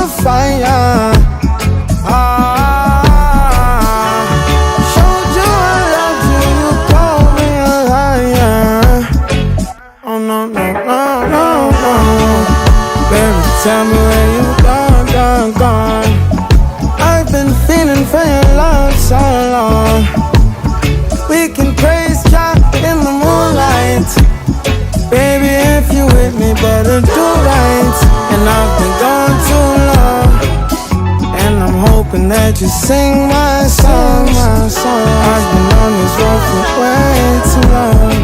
fire. Showed you I loved you, you called me a liar. Oh no, no, no, no, no. Baby, tell me where you gone, gone. I've been feeling for your love so long. We can praise God in the moonlight. Baby, if you with me, better do right. And I've been gone too long, and I'm hoping that you sing my songs. I've been on this road for way too long.